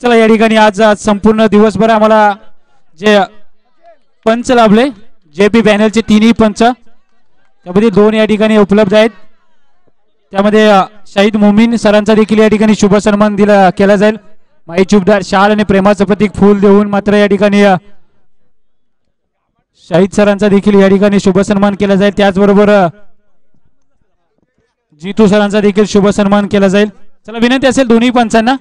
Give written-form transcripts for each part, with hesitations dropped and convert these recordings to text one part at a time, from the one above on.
चला या ठिकाणी आज संपूर्ण दिवसभर आम्हाला जे पंच लाभले जेपी पॅनलचे तिन्ही पंच त्यामध्ये 2 या ठिकाणी उपलब्ध आहेत. त्यामध्ये शाहिद मोमीन सरांचा देखील या ठिकाणी शुभ सन्मान केला जाईल. माई चुबदार शाल आणि प्रेमाचं प्रतीक फूल देऊन मात्र या ठिकाणी शाहिद सरांचा देखील या ठिकाणी शुभ सन्मान केला जाईल. त्याचबरोबर जीतू सरांचा देखील शुभ सन्मान केला जाईल. चला विनंती असेल दोन्ही पंचांना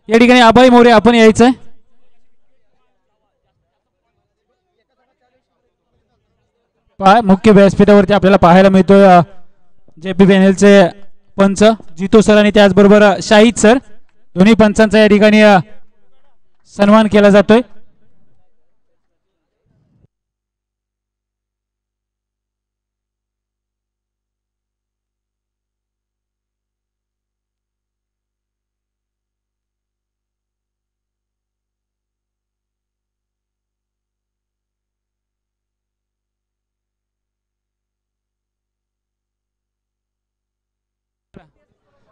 या ठिकाणी अभय मोरे आपण यायचंय. मुख्य व्यासपीठावरती आपल्याला पाहायला मिळतोय जेपी पॅनलचे पंच जितू सर आणि त्याचबरोबर शाहिद सर दोन्ही पंचांचा या ठिकाणी सन्मान केला जातोय.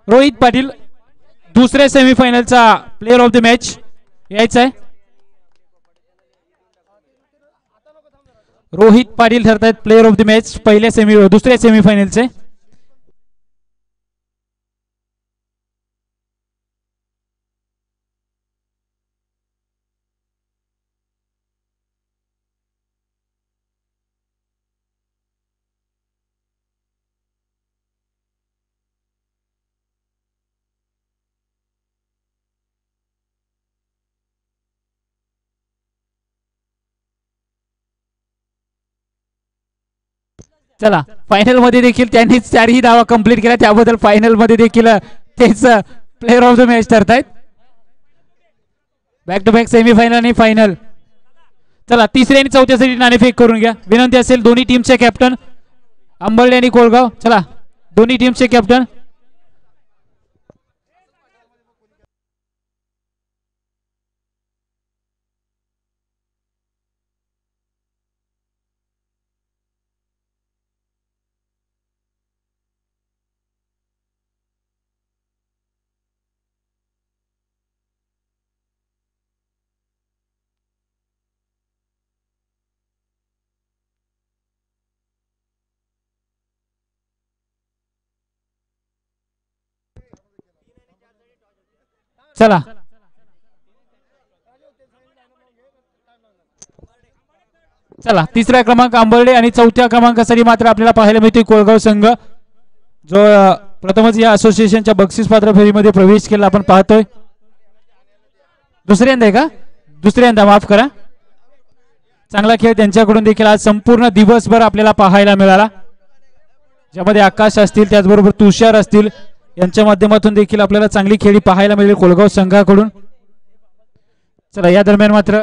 रोहित पाटील दुसऱ्या सेमीफायनलचा प्लेअर ऑफ द मॅच यायचा आहे. रोहित पाटील ठरतायत प्लेअर ऑफ द मॅच दुसऱ्या सेमीफायनलचे. चला फायनल मध्ये देखील त्यांनी 4ही धावा कंप्लीट केल्या त्याबद्दल फायनल मध्ये देखील तेच प्लेअर ऑफ द मॅच ठरतायत. बॅक टू बॅक सेमीफायनल आणि फायनल. चला तिसऱ्या आणि चौथ्यासाठी नाणेफेक करून घ्या. विनंती असेल दोन्ही टीमचे कॅप्टन अंबर्डे आणि कोळगाव. चला दोन्ही टीमचे कॅप्टन चला चला तिसरा क्रमांक अंबर्डे आणि चौथ्या क्रमांकासाठी मात्र आपल्याला पाहायला मिळते कोळगाव संघ जो प्रथमच या असोसिएशनच्या बक्षीस पात्र फेरीमध्ये प्रवेश केला आपण पाहतोय. दुसऱ्यांदा आहे का? दुसऱ्यांदा माफ करा. चांगला खेळ त्यांच्याकडून देखील आज संपूर्ण दिवसभर आपल्याला पाहायला मिळाला ज्यामध्ये आकाश असतील त्याचबरोबर तुषार असतील यांच्या माध्यमातून देखील आपल्याला चांगली खेळी पाहायला मिळेल कोळगाव संघाकडून. चला या दरम्यान मात्र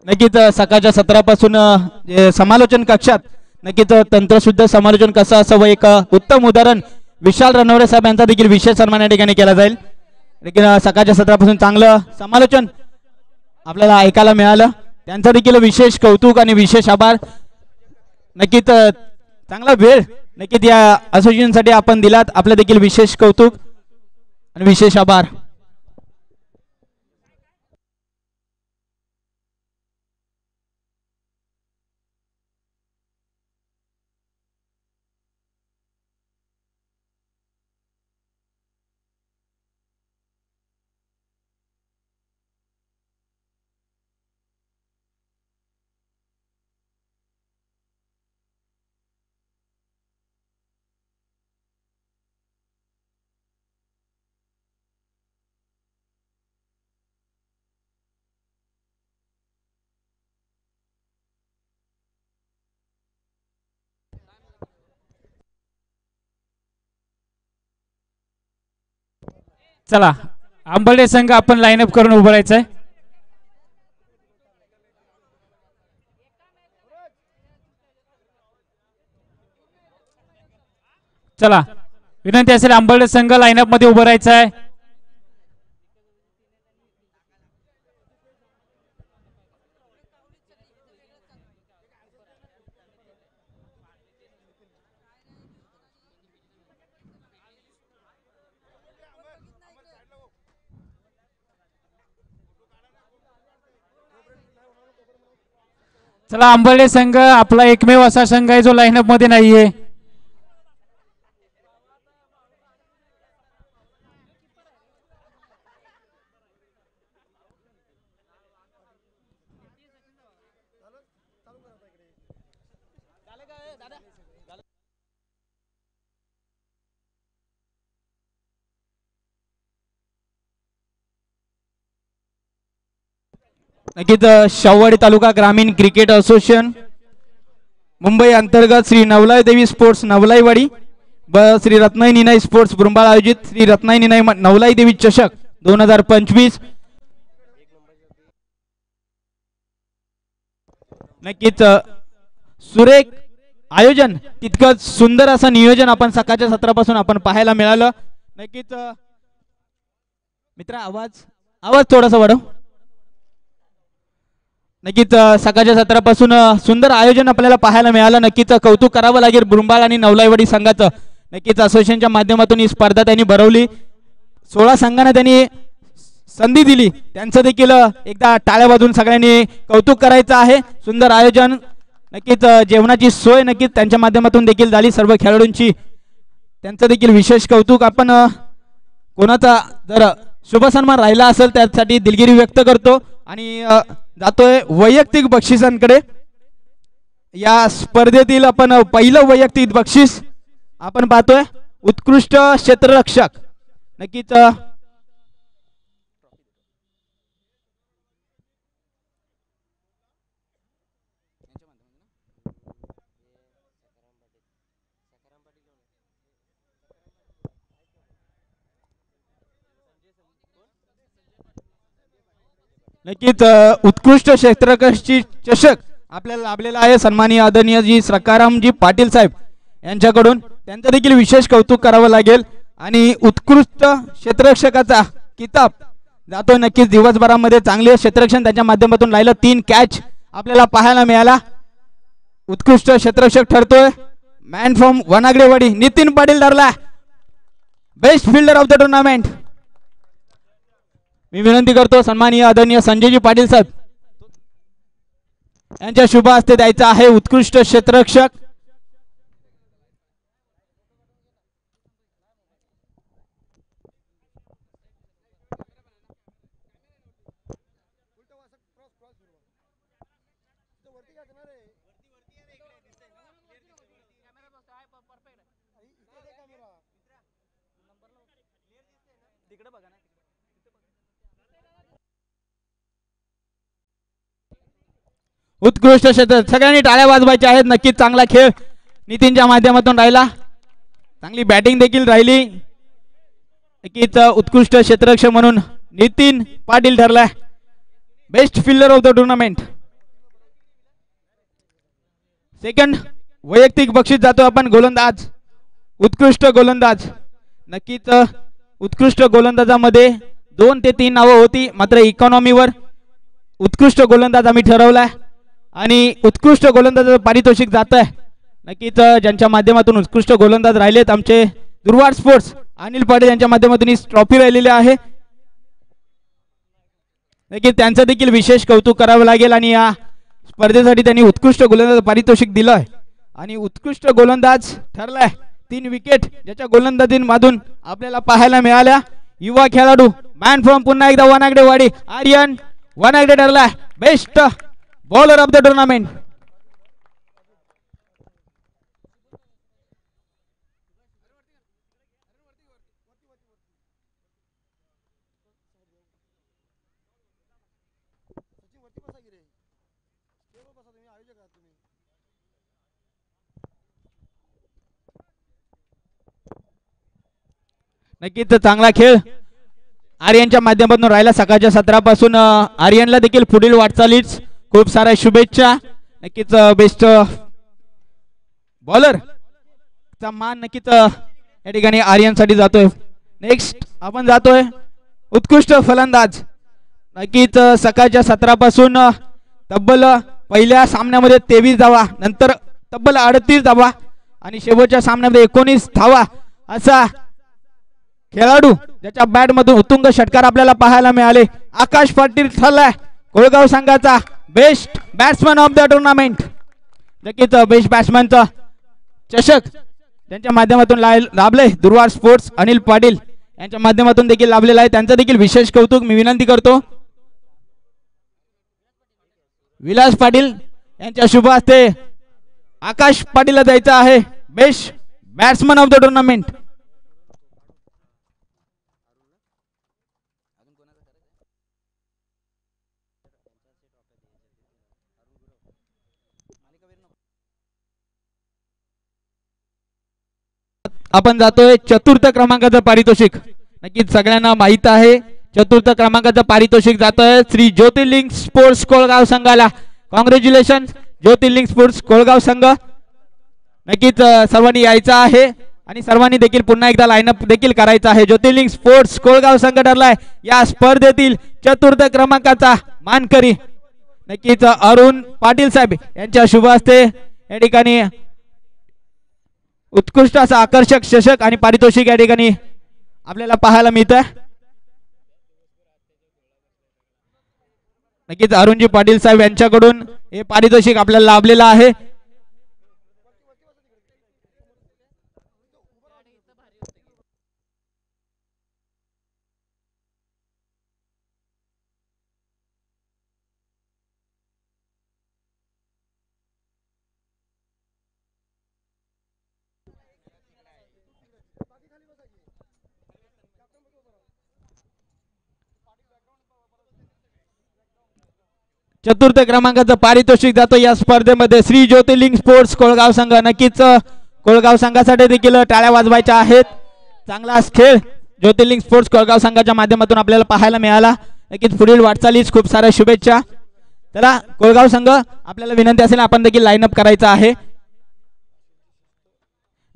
नक्कीच सकाळच्या सत्रापासून समालोचन कक्षात नक्कीच तंत्रशुद्ध समालोचन कसं असावं एक उत्तम उदाहरण विशाल रणवरे साहेब यांचा देखील विशेष सन्मान या ठिकाणी केला जाईल. सकाळच्या सत्रापासून चांगलं समालोचन आपल्याला ऐकायला मिळालं त्यांचा देखील विशेष कौतुक आणि विशेष आभार. नक्कीच चांगला वेळ नक्कीच या असोसिएशनसाठी आपण दिलात आपलं देखील विशेष कौतुक आणि विशेष आभार. चला आंबर्डे संघ आपण लाईनअप करून उभं राहायचंय. चला विनंती असेल आंबर्डे संघ लाईनअप मध्ये उभं राहायचं आहे. चला आंबर्डे संघ आपला एकमेव असा संघ आहे जो लाईनअप मध्ये नाहीये. नक्कीच शाहूवाडी तालुका ग्रामीण क्रिकेट असोसिएशन मुंबई अंतर्गत श्री नवलाई देवी स्पोर्ट्स नवलाईवाडी व श्री रत्नाई निनाई स्पोर्ट्स ब्रुंबाळ आयोजित श्री रत्नाई निनाई नवलाई देवी चषक 2025 नक्कीच सुरेख आयोजन तितकंच सुंदर असं नियोजन आपण सकाळच्या सत्रापासून आपण पाहायला मिळालं. नक्कीच मित्र आवाज थोडासा वाढव. नक्कीच सकाळच्या सत्रापासून सुंदर आयोजन आपल्याला पाहायला मिळालं. नक्कीच कौतुक करावं लागेल ब्रुंबाळ आणि नवलाईवाडी संघाचं. नक्कीच असोसिएशनच्या माध्यमातून ही स्पर्धा त्यांनी भरवली. 16 संघांना त्यांनी संधी दिली. त्यांचं देखील एकदा टाळ्या वाजवून सगळ्यांनी कौतुक करायचं आहे. सुंदर आयोजन. नक्कीच जेवणाची सोय नक्कीच त्यांच्या माध्यमातून देखील झाली. सर्व खेळाडूंची त्यांचं देखील विशेष कौतुक. आपण कोणाचा जर शुभ सन्मान राहिला असेल त्यासाठी दिलगिरी व्यक्त करतो आणि जातोय वैयक्तिक बक्षिसांकडे. या स्पर्धेतील आपण पहिलं वैयक्तिक बक्षीस आपण पाहतोय उत्कृष्ट क्षेत्ररक्षक. नक्कीच नक्कीच उत्कृष्ट क्षेत्ररक्षक चषक आपल्याला लाभलेला आहे. सन्माननीय आदरणीय जी सकारामजी पाटील साहेब यांच्याकडून. त्यांचं देखील विशेष कौतुक करावं लागेल. आणि उत्कृष्ट क्षेत्ररक्षकाचा किताब जातो. नक्कीच दिवसभरामध्ये चांगले क्षेत्ररक्षण त्यांच्या माध्यमातून राहिलं. 3 कॅच आपल्याला पाहायला मिळाला. उत्कृष्ट क्षेत्ररक्षक ठरतोय मॅन फ्रॉम वनागडेवाडी नितीन पाटील ठरला best fielder of the tournament. मी विनंती करतो सन्माननीय आदरणीय संजयजी पाटील साहेब यांच्या शुभ हस्ते द्यायचा आहे उत्कृष्ट क्षेत्ररक्षक. उत्कृष्ट क्षेत्र सगळ्यांनी टाळ्या वाजवायच्या आहेत. नक्कीच चांगला खेळ नितीनच्या माध्यमातून राहिला. चांगली बॅटिंग देखील राहिली. नक्कीच उत्कृष्ट क्षेत्ररक्षक म्हणून नितीन पाटील ठरला best fielder of the tournament. Second वैयक्तिक बक्षीस जातो आपण गोलंदाज उत्कृष्ट गोलंदाज. नक्कीच उत्कृष्ट गोलंदाजामध्ये 2 ते 3 नावं होती मात्र इकॉनॉमीवर उत्कृष्ट गोलंदाज आम्ही ठरवलाय आणि उत्कृष्ट गोलंदाजाचं पारितोषिक जात आहे. नक्कीच ज्यांच्या माध्यमातून उत्कृष्ट गोलंदाज राहिलेत आमचे दुर्वाड स्पोर्ट्स अनिल पाटील यांच्या माध्यमातून ही ट्रॉफी राहिलेली आहे. नक्कीच त्यांचं देखील विशेष कौतुक करावं लागेल. आणि या स्पर्धेसाठी त्यांनी उत्कृष्ट गोलंदाज पारितोषिक दिलंय आणि उत्कृष्ट गोलंदाज ठरलाय. 3 विकेट ज्याच्या गोलंदाजीमधून आपल्याला पाहायला मिळाल्या. युवा खेळाडू मॅन फ्रॉम पुन्हा एकदा वनागडेवाडी आर्यन वनागडे ठरलाय best bowler of the tournament. नक्कीच चांगला खेळ आर्यनच्या माध्यमातून राहिला सकाळच्या सत्रापासून आर्यनला देखील पुढील वाटचालीच खूप साऱ्या शुभेच्छा. नक्कीच बेस्ट बॉलर चा मान नक्कीच या ठिकाणी आर्यनसाठी जातोय. नेक्स्ट आपण जातोय उत्कृष्ट फलंदाज. नक्कीच सकाळच्या सत्रापासून तब्बल पहिल्या सामन्यामध्ये 23 धावा, नंतर तब्बल 38 धावा आणि शेवटच्या सामन्यामध्ये 19 धावा असा खेळाडू ज्याच्या बॅट मधून उत्तुंग षटकार आपल्याला पाहायला मिळाले. आकाश पाटील ठरलाय कोळगाव संघाचा best batsman of the tournament. नक्कीच बेस्ट बॅट्समनचा चषक त्यांच्या माध्यमातून लाभले. दुर्वार स्पोर्ट्स अनिल पाटील यांच्या माध्यमातून देखील लाभलेला आहे. त्यांचं देखील विशेष कौतुक मी विनंती करतो. विलास पाटील यांच्या शुभ हस्ते आकाश पाटीलला द्यायचं आहे best batsman of the tournament. आपण जातोय चतुर्थ क्रमांकाचं पारितोषिक. नक्कीच सगळ्यांना माहित आहे चतुर्थ क्रमांकाचं पारितोषिक जातोय श्री ज्योतिर्लिंग स्पोर्ट्स कोळगाव संघाला. कॉंग्रॅच्युलेशन ज्योतिर्लिंग स्पोर्ट्स कोळगाव संघ. नक्कीच सर्वांनी यायचं आहे आणि सर्वांनी देखील पुन्हा एकदा लाईनअप देखील करायचा आहे. ज्योतिर्लिंग स्पोर्ट्स कोळगाव संघ ठरलाय या स्पर्धेतील चतुर्थ क्रमांकाचा मानकरी. नक्कीच अरुण पाटील साहेब यांच्या शुभ हस्ते या ठिकाणी उत्कृष्ट असा आकर्षक चषक आणि पारितोषिक या ठिकाणी आपल्याला पाहायला मिळतं. नक्कीच अरुणजी पाटील साहेब यांच्याकडून हे पारितोषिक आपल्याला लाभलेलं आहे. चतुर्थ क्रमांकाचं पारितोषिक जातो या स्पर्धेमध्ये श्री ज्योतिर्लिंग स्पोर्ट्स कोळगाव संघ. नक्कीच कोळगाव संघासाठी देखील टाळ्या वाजवायच्या आहेत. चांगला खेळ ज्योतिर्लिंग स्पोर्ट्स कोळगाव संघाच्या माध्यमातून आपल्याला पाहायला मिळाला. नक्कीच पुढील वाटचालीस खूप साऱ्या शुभेच्छा. चला कोळगाव संघ आपल्याला विनंती असेल आपण देखील लाईनअप करायचा आहे.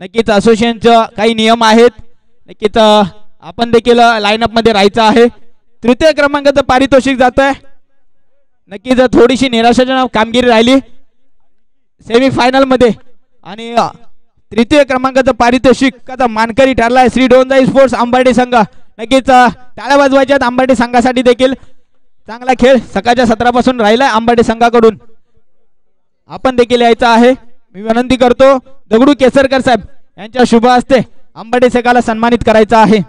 नक्कीच असोसिएशनचे काही नियम आहेत. नक्कीच आपण देखील लाईनअप मध्ये राहायचं आहे. तृतीय क्रमांकाचं पारितोषिक जात आहे. नक्कीच थोडीशी निराशाजनक कामगिरी राहिली सेमीफायनल मध्ये आणि तृतीय क्रमांकाचं पारितोषिकाचा मानकरी ठरलाय श्री डोंजाई स्पोर्ट्स अंबर्डे संघ. नक्कीच टाळ्या वाजवायच्या अंबर्डे संघासाठी देखील चांगला खेळ सकाळच्या सत्रापासून राहिलाय अंबर्डे संघाकडून. आपण देखील यायचं आहे. मी विनंती करतो दगडू केसरकर साहेब यांच्या शुभ हस्ते अंबर्डे संघाला सन्मानित करायचं आहे.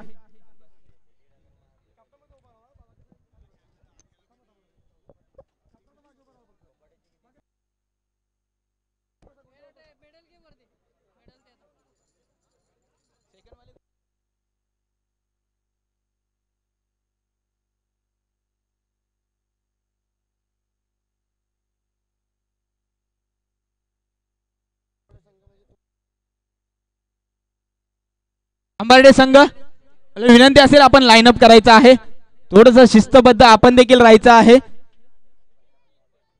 अंबर्डे संघ विनंती असेल आपण लाईनअप करायचं आहे. थोडंसं शिस्तबद्ध आपण देखील राहायचं आहे.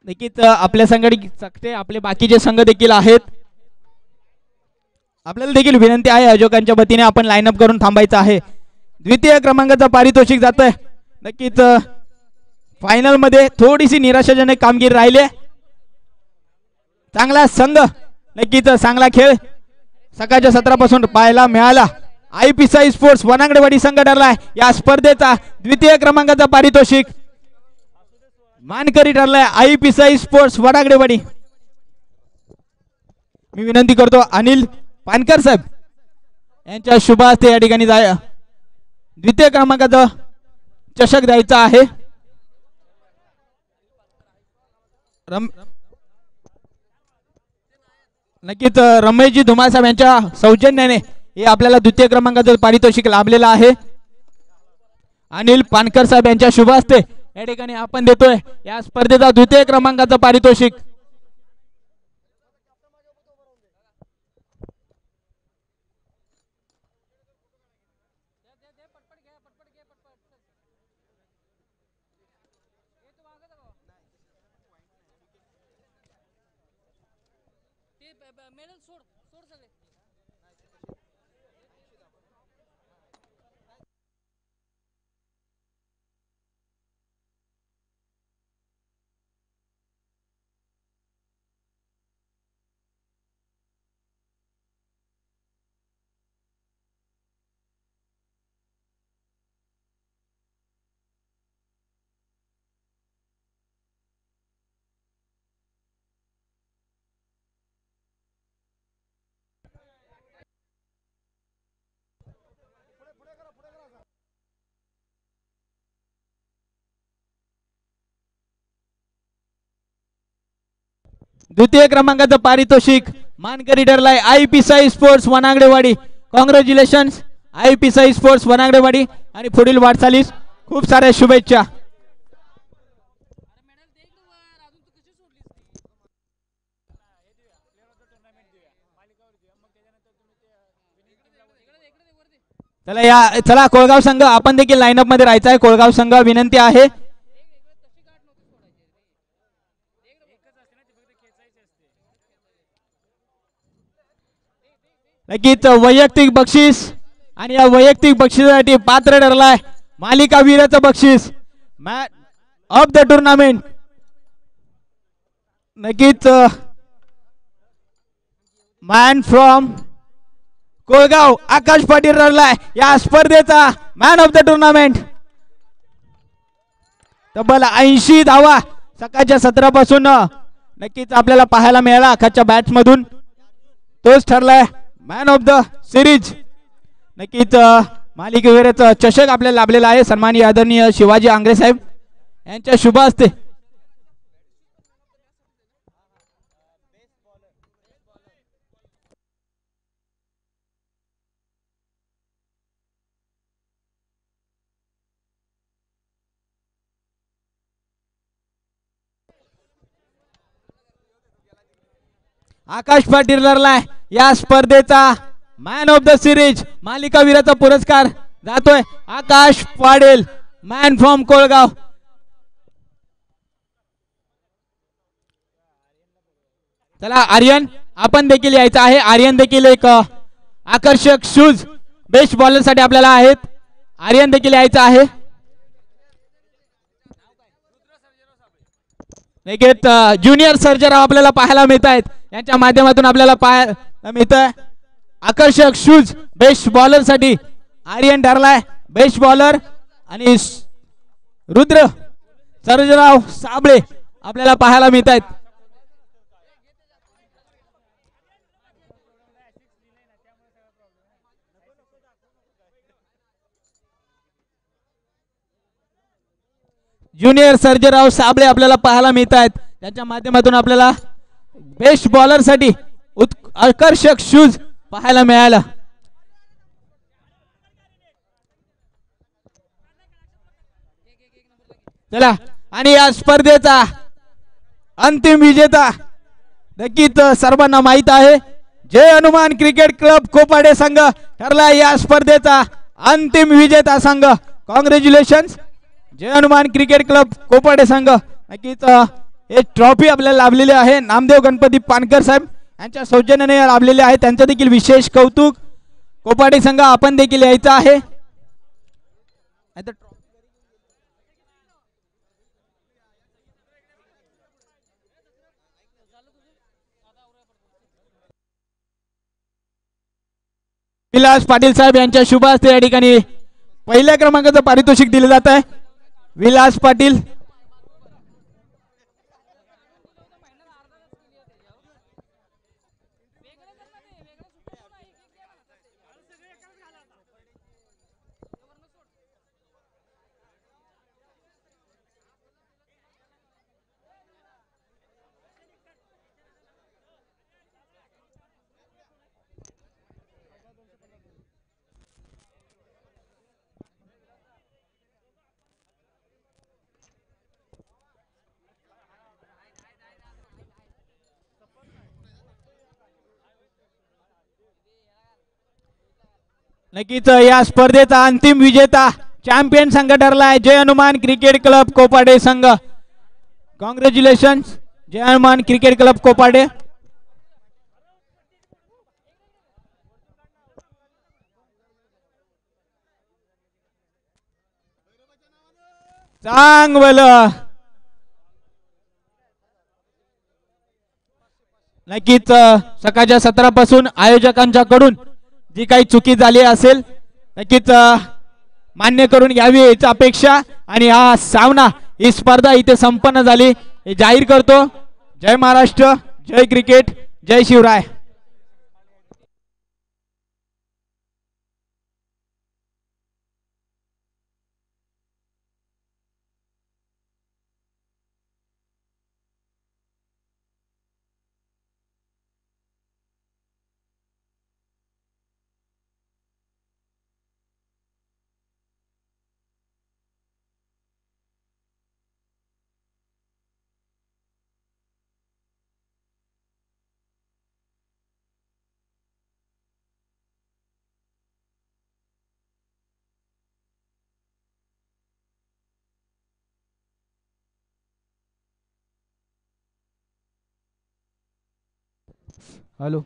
नक्कीच आपल्या संघाने आपले बाकीचे संघ देखील आहेत. आपल्याला देखील विनंती आहे आयोजकांच्या वतीने आपण लाईनअप करून थांबायचं आहे. द्वितीय क्रमांकाचा पारितोषिक जातोय. नक्कीच फायनल मध्ये थोडीशी निराशाजनक कामगिरी राहिली. चांगला संघ नक्कीच चांगला खेळ सकाळच्या सत्रापासून पाहायला मिळाला. आयपीसाई स्पोर्ट्स वनांगडेवाडी संघ ठरलाय या स्पर्धेचा द्वितीय क्रमांकाचा पारितोषिक मानकरी ठरलाय आयपीसाई स्पोर्ट्स वनांगडेवाडी. मी विनंती करतो अनिल पानकर साहेब यांच्या शुभ हस्ते या ठिकाणी द्वितीय क्रमांकाचा चषक द्यायचा आहे. नक्कीच रमेशजी धुमाळ साहेब यांच्या सौजन्याने हे आपल्याला द्वितीय क्रमांकाचं पारितोषिक लाभलेलं आहे. अनिल पानकर साहेब यांच्या शुभ हस्ते या ठिकाणी आपण देतोय या स्पर्धेचा द्वितीय क्रमांकाचं पारितोषिक. द्वितीय क्रमांकाचं पारितोषिक मानकरी ठरलाय IP Sai sports Wanagadewadi. Congratulation IP Sai sports Wanagadewadi आणि पुढील वाटचालीस खूप साऱ्या शुभेच्छा. चला कोळगाव संघ आपण देखील लाईनअप मध्ये राहायचं आहे. कोळगाव संघ विनंती आहे. नक्कीच वैयक्तिक बक्षीस आणि या वैयक्तिक बक्षिसासाठी पात्र ठरलाय मालिका वीराचं बक्षीस मॅन ऑफ द टुर्नामेंट. नक्कीच मॅन फ्रॉम कोळगाव आकाश पाटील ठरलाय या स्पर्धेचा मॅन ऑफ द टुर्नामेंट. तब्बल 80 धावा सकाळच्या 17 पासून नक्कीच आपल्याला पाहायला मिळाला आकाशच्या बॅट्स मधून. तोच ठरलाय मॅन ऑफ द सिरीज. नक्कीच मालिकेवरच चषक आपल्याला लाभलेला आहे सन्माननीय आदरणीय शिवाजी आंग्रे साहेब यांच्या शुभ हस्ते. आकाश पाटील ठरलाय या स्पर्धेचा मॅन ऑफ द सिरीज. मालिका वीराचा पुरस्कार जातोय आकाश पाटील मॅन फ्रॉम कोळगाव. चला आर्यन आपण देखील यायचं आहे. आर्यन देखील एक आकर्षक शूज बेस्ट बॉलर साठी आपल्याला आहेत. आर्यन देखील यायचं आहे. ज्युनियर सर्जराव आपल्याला पाहायला मिळत आहेत. यांच्या माध्यमातून आपल्याला पाहायला मिळत आहे आकर्षक शूज बेस्ट बॉलर साठी आर्यन ठरलाय बेस्ट बॉलर. आणि रुद्र सर्जराव साबळे आपल्याला पाहायला मिळत आहेत. ज्युनियर सर्जराव साबळे आपल्याला पाहायला मिळत आहेत. त्यांच्या माध्यमातून आपल्याला बेस्ट बॉलर साठी आकर्षक शूज पाहायला मिळाला. चला आणि या स्पर्धेचा अंतिम विजेता नक्कीच सर्वांना माहित आहे जय हनुमान क्रिकेट क्लब कोपाडे संघ ठरला या स्पर्धेचा अंतिम विजेता संघ. कॉंग्रॅच्युलेशन जय हनुमान क्रिकेट क्लब कोपाडे संघ. नक्कीच एक ट्रॉफी आपल्याला लाभलेली आहे नामदेव गणपती पानकर साहेब यांच्या सौजन्याने लाभलेले आहे. त्यांचं देखील विशेष कौतुक. कोपाडे संघ आपण देखील यायचं आहे. विलास पाटील साहेब यांच्या शुभ हस्ते या ठिकाणी पहिल्या क्रमांकाचं पारितोषिक दिले जात आहे. विलास पाटील नक्कीच या स्पर्धेचा अंतिम विजेता चॅम्पियन संघ ठरला आहे जय हनुमान क्रिकेट क्लब कोपाडे संघ. कॉंग्रॅच्युलेशन जय हनुमान क्रिकेट क्लब कोपाडे. चांगलं नक्कीच सकाळच्या सत्रापासून आयोजकांच्याकडून जी काही चुकी झाली असेल नक्कीच मान्य करून घ्यावी याची अपेक्षा आणि हा सामना ही स्पर्धा इथे संपन्न झाली हे जाहीर करतो. जय महाराष्ट्र, जय क्रिकेट, जय शिवराय. हॅलो.